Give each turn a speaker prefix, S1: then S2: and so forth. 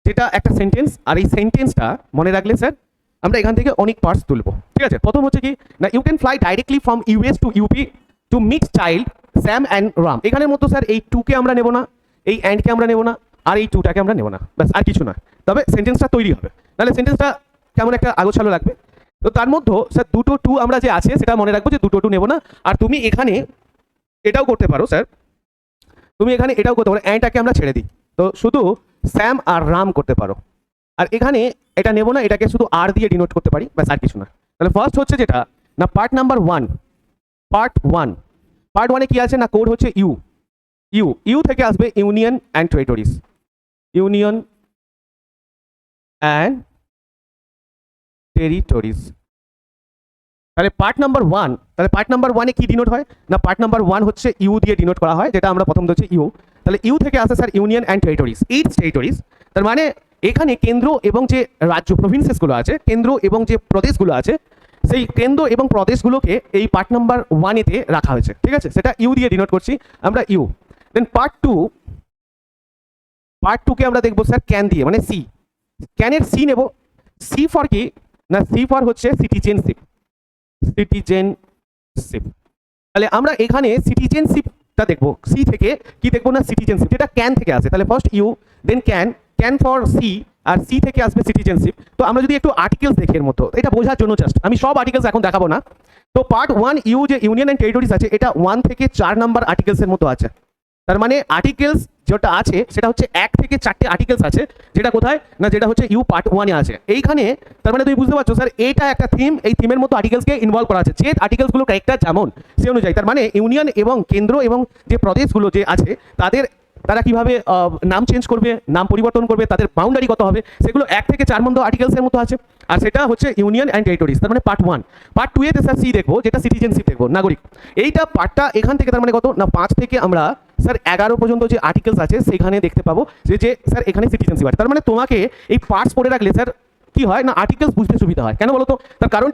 S1: যেটা একটা সেন্টেন্স, আর এই সেন্টেন্সটা মনে রাখলে স্যার আমরা এখান থেকে অনেক পার্টস তুলবো। ঠিক আছে, প্রথম হচ্ছে কি না, you can fly directly from US to UP to meet child Sam and Ram. এখানের মতো স্যার এই টুকে আমরা নেব না, এই অ্যান্ডকে আমরা নেব না, আর এই টুটাকে আমরা নেব না, ব্যাস আর কিছু না। তবে সেন্টেন্সটা তৈরি হবে, নাহলে সেন্টেন্সটা কেমন একটা আগোছালো লাগবে। তো তার মধ্যে স্যার দুটো টু আমরা যে আছে সেটা মনে রাখবো যে দুটো টু নেব না। আর তুমি এখানে এটাও করতে পারো স্যার, তুমি এখানে এটাও করতে পারো, অ্যান্ডটাকে আমরা ছেড়ে দিই, তো শুধু স্যাম আর রাম করতে পারো। আর এখানে এটা নেব না, এটাকে শুধু আর দিয়ে ডিনোট করতে পারি, ব্যাস আর কিছু না। তাহলে ফার্স্ট হচ্ছে যেটা না পার্ট নাম্বার ওয়ান, পার্ট ওয়ানে কি আছে না, কোড হচ্ছে ইউ। ইউ থেকে আসবে union and territories, union and territories. তাহলে পার্ট নাম্বার ওয়ানে কি ডিনোট হয় না, পার্ট নাম্বার ওয়ান হচ্ছে ইউ দিয়ে ডিনোট করা হয়, যেটা আমরা প্রথম হচ্ছে ইউ। তাহলে ইউ থেকে আসে sir union and territories, eight territories. তার মানে এখানে কেন্দ্র এবং যে রাজ্য প্রভিন্সেসগুলো আছে, কেন্দ্র এবং যে প্রদেশগুলো আছে, সেই কেন্দ্র এবং প্রদেশগুলোকে এই পার্ট নাম্বার ওয়ানেতে রাখা হয়েছে। ঠিক আছে, সেটা ইউ দিয়ে ডিনোট করছি আমরা, ইউ। দেন পার্ট টুকে আমরা দেখবো স্যার ক্যান দিয়ে, মানে সি, ক্যানের সি নেব। সি ফর কি না, সি ফর হচ্ছে সিটিজেনশিপ। তাহলে আমরা এখানে সিটিজেনশিপটা দেখবো, সি থেকে কি দেখবো না, সিটিজেনশিপ, যেটা ক্যান থেকে আসে। তাহলে first you, then can for C, আর সি থেকে আসবে সিটিজেনশিপ। তো আমরা যদি একটু আর্টিকেলস দেখি এর মতো, এটা বোঝার জন্য জাস্ট, আমি সব আর্টিকেলস এখন দেখাবো না। তো পার্ট ওয়ান ইউ যে ইউনিয়ন অ্যান্ড টেরিটরিজ আছে, এটা 1 থেকে 4 নাম্বার আর্টিকেলসের মতো আছে। তার মানে আর্টিকেলস যেটা আছে সেটা হচ্ছে 1 থেকে 4টে আর্টিকেলস আছে, যেটা কোথায় না, যেটা হচ্ছে ইউ পার্ট ওয়ানে আছে এইখানে। তার মানে তুমি বুঝতে পারছো স্যার, এটা একটা থিম, এই থিমের মতো আর্টিকেলসকে ইনভলভ করা আছে, যে আর্টিকেলসগুলো ক্যারেক্টার যেমন সে অনুযায়ী। তার মানে ইউনিয়ন এবং কেন্দ্র এবং যে প্রদেশগুলো যে আছে তারা কিভাবে নাম চেঞ্জ করবে, নাম পরিবর্তন করবে, তাদের বাউন্ডারি কত হবে, সেগুলো 1 থেকে 4 মতো আর্টিকেলসের মতো আছে। আর সেটা হচ্ছে ইউনিয়ন অ্যান্ড টেরিটরিজ। তার মানে পার্ট ওয়ান। পার্ট টু এতে স্যার সি দেখবো, যেটা সিটিজেনশিপ দেখবো, নাগরিক। এইটা পার্টটা এখান থেকে তার মানে কত না, 5 থেকে আমরা স্যার 11 পর্যন্ত যে আর্টিকেলস আছে সেখানে দেখতে পাবো যে স্যার এখানে সিটিজেনশিপ আছে। তার মানে তোমাকে এই পার্টস পড়ে রাখলে স্যার কি হয় না, আর্টিকেলস বুঝতে সুবিধা হয়। কেন বলো তো, তার কারণটা